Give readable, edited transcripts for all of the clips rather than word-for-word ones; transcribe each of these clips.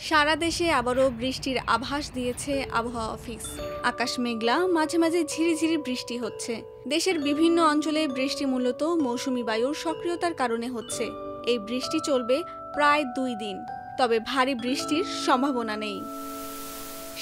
সারা দেশে আবারও বৃষ্টির আভাস দিয়েছে আবহাওয়া অফিস। আকাশ মেঘলা, মাঝে মাঝে ঝিরিঝিরি বৃষ্টি হচ্ছে। দেশের বিভিন্ন অঞ্চলে বৃষ্টি মূলত মৌসুমী বায়ুর সক্রিয়তার কারণে হচ্ছে। এই বৃষ্টি চলবে প্রায় 2 দিন, তবে ভারী বৃষ্টির সম্ভাবনা নেই।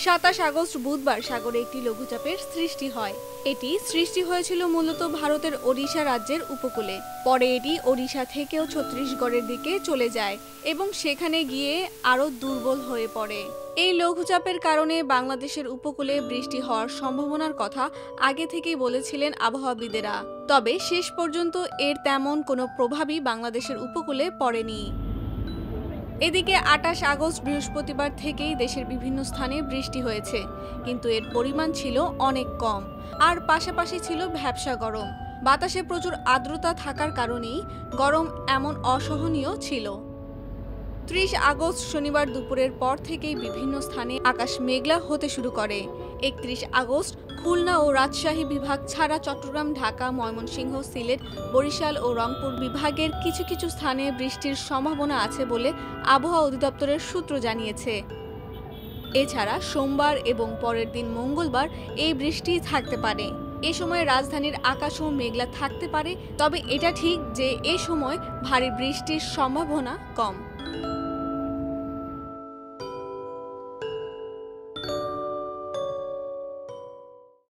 27 আগস্ট বুধবার সাগরে একটি লঘুচাপের সৃষ্টি হয়। এটি সৃষ্টি হয়েছিল মূলত ভারতের ওড়িশা রাজ্যের উপকূলে। পরে এটি ওড়িশা থেকেও ছত্তিশগড়ের দিকে চলে যায় এবং সেখানে গিয়ে আরও দুর্বল হয়ে পড়ে। এই লঘুচাপের কারণে বাংলাদেশের উপকূলে বৃষ্টি হওয়ার সম্ভাবনার কথা আগে থেকেই বলেছিলেন আবহাওয়াবিদেরা। তবে শেষ পর্যন্ত এর তেমন কোনো প্রভাবই বাংলাদেশের উপকূলে পড়েনি। এদিকে 28 আগস্ট বৃহস্পতিবার থেকেই দেশের বিভিন্ন স্থানে বৃষ্টি হয়েছে, কিন্তু এর পরিমাণ ছিল অনেক কম। আর পাশাপাশি ছিল ভ্যাপসা গরম। বাতাসে প্রচুর আর্দ্রতা থাকার কারণেই গরম এমন অসহনীয় ছিল। 30 আগস্ট শনিবার দুপুরের পর থেকেই বিভিন্ন স্থানে আকাশ মেঘলা হতে শুরু করে। 31 আগস্ট খুলনা ও রাজশাহী বিভাগ ছাড়া চট্টগ্রাম, ঢাকা, ময়মনসিংহ, সিলেট, বরিশাল ও রংপুর বিভাগের কিছু কিছু স্থানে বৃষ্টির সম্ভাবনা আছে বলে আবহাওয়া অধিদপ্তরের সূত্র জানিয়েছে। এছাড়া সোমবার এবং পরের দিন মঙ্গলবার এই বৃষ্টি থাকতে পারে। এ সময় রাজধানীর আকাশও মেঘলা থাকতে পারে, তবে এটা ঠিক যে এ সময় ভারী বৃষ্টির সম্ভাবনা কম।